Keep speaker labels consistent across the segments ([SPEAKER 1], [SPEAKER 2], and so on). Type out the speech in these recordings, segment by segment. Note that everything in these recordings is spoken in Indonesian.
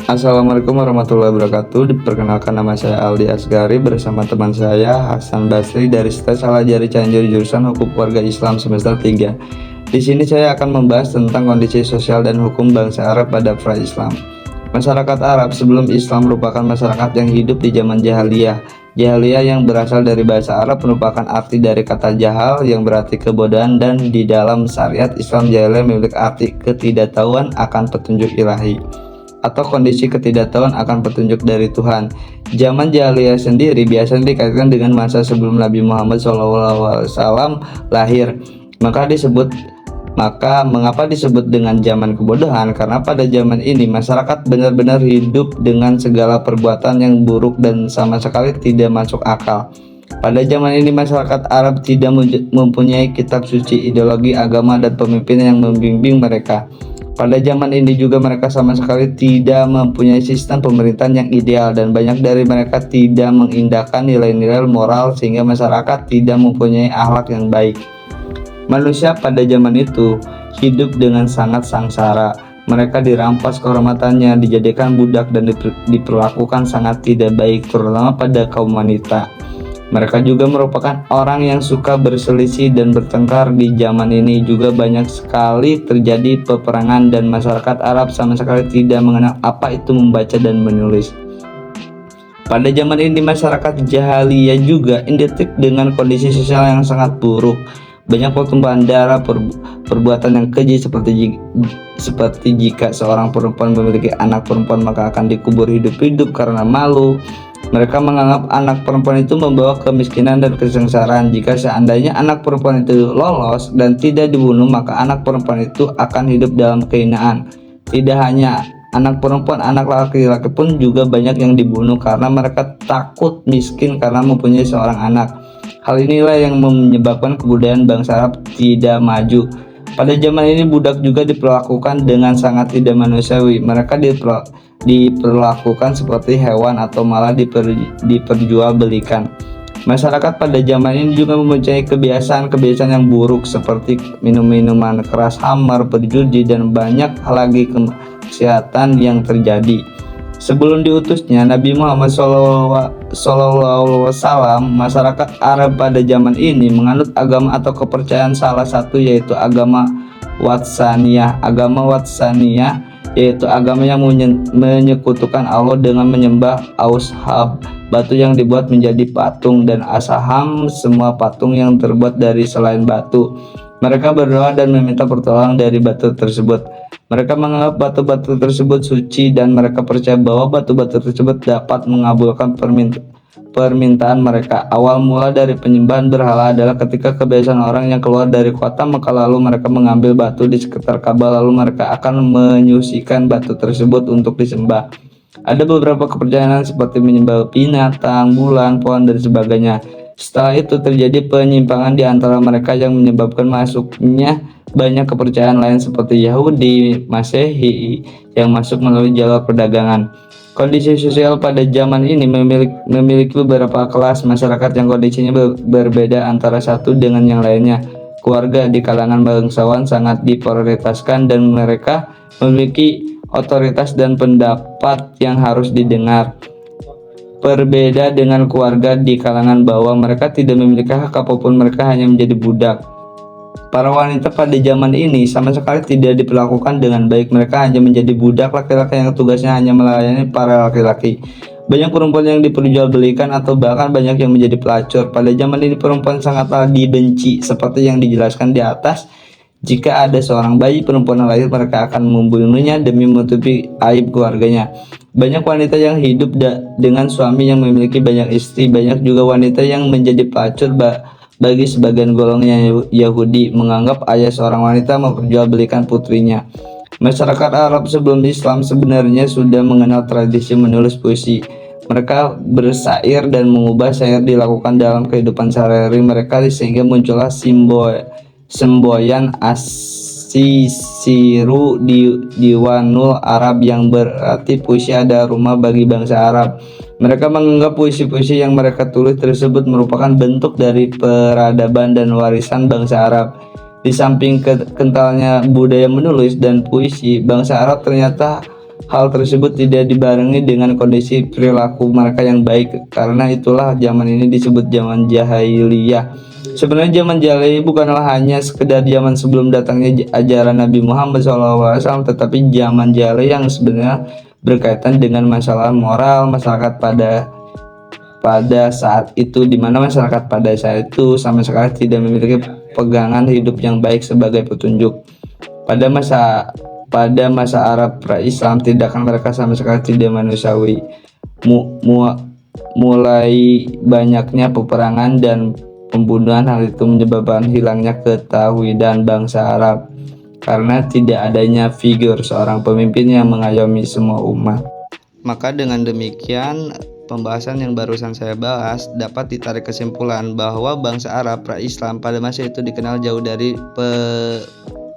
[SPEAKER 1] Assalamualaikum warahmatullahi wabarakatuh. Diperkenalkan, nama saya Aldi Asgari bersama teman saya Hasan Basri dari STES Alajari Cianjur jurusan Hukum Keluarga Islam semester 3. Di sini saya akan membahas tentang kondisi sosial dan hukum bangsa Arab pada pra-Islam. Masyarakat Arab sebelum Islam merupakan masyarakat yang hidup di zaman jahiliyah. Jahiliyah yang berasal dari bahasa Arab merupakan arti dari kata jahal yang berarti kebodohan, dan di dalam syariat Islam jahiliyah memiliki arti ketidaktahuan akan petunjuk ilahi atau kondisi ketidaktahuan akan petunjuk dari Tuhan. Zaman jahiliyah sendiri biasanya dikaitkan dengan masa sebelum Nabi Muhammad SAW lahir. Mengapa disebut dengan zaman kebodohan? Karena pada zaman ini masyarakat benar-benar hidup dengan segala perbuatan yang buruk dan sama sekali tidak masuk akal. Pada zaman ini masyarakat Arab tidak mempunyai kitab suci, ideologi, agama, dan pemimpin yang membimbing mereka. Pada zaman ini juga mereka sama sekali tidak mempunyai sistem pemerintahan yang ideal, dan banyak dari mereka tidak mengindahkan nilai-nilai moral sehingga masyarakat tidak mempunyai akhlak yang baik. Manusia pada zaman itu hidup dengan sangat sengsara. Mereka dirampas kehormatannya, dijadikan budak, dan diperlakukan sangat tidak baik, terutama pada kaum wanita. Mereka juga merupakan orang yang suka berselisih dan bertengkar. Di zaman ini juga banyak sekali terjadi peperangan, dan masyarakat Arab sama sekali tidak mengenal apa itu membaca dan menulis. Pada zaman ini masyarakat jahiliyah juga identik dengan kondisi sosial yang sangat buruk. Banyak pertumpahan darah, perbuatan yang keji seperti jika seorang perempuan memiliki anak perempuan maka akan dikubur hidup-hidup karena malu. Mereka menganggap anak perempuan itu membawa kemiskinan dan kesengsaraan. Jika seandainya anak perempuan itu lolos dan tidak dibunuh, maka anak perempuan itu akan hidup dalam kehinaan. Tidak hanya anak perempuan, anak laki-laki pun juga banyak yang dibunuh karena mereka takut miskin karena mempunyai seorang anak. Hal inilah yang menyebabkan kebudayaan bangsa Arab tidak maju. Pada zaman ini budak juga diperlakukan dengan sangat tidak manusiawi. Mereka diperlakukan seperti hewan atau malah diperjualbelikan. Masyarakat pada zaman ini juga mempunyai kebiasaan-kebiasaan yang buruk seperti minum-minuman keras, hamar, berjudi, dan banyak lagi kemaksiatan yang terjadi. Sebelum diutusnya Nabi Muhammad SAW, masyarakat Arab pada zaman ini menganut agama atau kepercayaan salah satu, yaitu agama Watsaniyah. Agama Watsaniyah yaitu agama yang menyekutukan Allah dengan menyembah Aushab, batu yang dibuat menjadi patung, dan Asaham, semua patung yang terbuat dari selain batu. Mereka berdoa dan meminta pertolongan dari batu tersebut. Mereka menganggap batu-batu tersebut suci, dan mereka percaya bahwa batu-batu tersebut dapat mengabulkan permintaan mereka. Awal mula dari penyembahan berhala adalah ketika kebiasaan orang yang keluar dari kota, maka lalu mereka mengambil batu di sekitar Ka'bah, lalu mereka akan menyucikan batu tersebut untuk disembah. Ada beberapa kepercayaan seperti menyembah binatang, bulan, pohon, dan sebagainya. Setelah itu terjadi penyimpangan di antara mereka yang menyebabkan masuknya banyak kepercayaan lain seperti Yahudi, Masehi yang masuk melalui jalur perdagangan. Kondisi sosial pada zaman ini memiliki beberapa kelas masyarakat yang kondisinya berbeda antara satu dengan yang lainnya. Keluarga di kalangan bangsawan sangat diprioritaskan, dan mereka memiliki otoritas dan pendapat yang harus didengar. Berbeda dengan keluarga di kalangan bawah, mereka tidak memiliki hak apapun, mereka hanya menjadi budak. Para wanita pada zaman ini sama sekali tidak diperlakukan dengan baik. Mereka hanya menjadi budak laki-laki yang tugasnya hanya melayani para laki-laki. Banyak perempuan yang diperjualbelikan atau bahkan banyak yang menjadi pelacur. Pada zaman ini perempuan sangatlah dibenci, seperti yang dijelaskan di atas. Jika ada seorang bayi perempuan yang lahir, mereka akan membunuhnya demi menutupi aib keluarganya. Banyak wanita yang hidup dengan suami yang memiliki banyak istri. Banyak juga wanita yang menjadi pelacur. Bagi sebagian golongan Yahudi menganggap ayah seorang wanita memperjualbelikan putrinya. Masyarakat Arab sebelum Islam sebenarnya sudah mengenal tradisi menulis puisi. Mereka bersyair dan mengubah syair dilakukan dalam kehidupan sehari-hari mereka, sehingga muncullah semboyan As-Siru Diwanul Arab, yang berarti puisi ada rumah bagi bangsa Arab. Mereka menganggap puisi-puisi yang mereka tulis tersebut merupakan bentuk dari peradaban dan warisan bangsa Arab. Di samping kentalnya budaya menulis dan puisi, bangsa Arab ternyata hal tersebut tidak dibarengi dengan kondisi perilaku mereka yang baik. Karena itulah zaman ini disebut zaman jahiliyah. Sebenarnya zaman jahiliyah bukanlah hanya sekedar zaman sebelum datangnya ajaran Nabi Muhammad SAW, tetapi zaman jahiliyah yang sebenarnya berkaitan dengan masalah moral masyarakat pada saat itu, di mana masyarakat pada saat itu sama sekali tidak memiliki pegangan hidup yang baik sebagai petunjuk. Pada masa Arab pra-Islam, tindakan mereka sama sekali tidak manusiawi. Mulai banyaknya peperangan dan pembunuhan, hal itu menyebabkan hilangnya ketahuidan bangsa Arab karena tidak adanya figur seorang pemimpin yang mengayomi semua umat. Maka dengan demikian, pembahasan yang barusan saya bahas dapat ditarik kesimpulan bahwa bangsa Arab pra-Islam pada masa itu dikenal jauh dari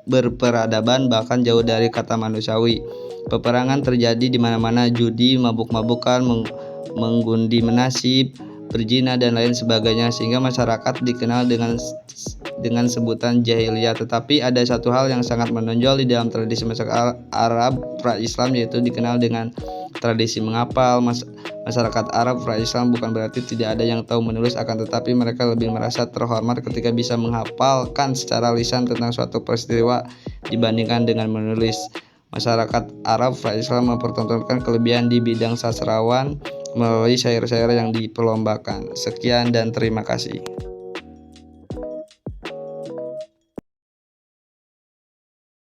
[SPEAKER 1] berperadaban, bahkan jauh dari kata manusiawi. Peperangan terjadi di mana-mana, judi, mabuk-mabukan, menggundi menasib, berzina dan lain sebagainya, sehingga masyarakat dikenal dengan sebutan jahiliyah. Tetapi ada satu hal yang sangat menonjol di dalam tradisi masyarakat Arab pra-Islam, yaitu dikenal dengan tradisi menghafal. Masyarakat Arab pra-Islam bukan berarti tidak ada yang tahu menulis, akan tetapi mereka lebih merasa terhormat ketika bisa menghafalkan secara lisan tentang suatu peristiwa dibandingkan dengan menulis. Masyarakat Arab pra-Islam mempertontonkan kelebihan di bidang sastrawan melalui syair-syair yang diperlombakan. Sekian dan terima kasih.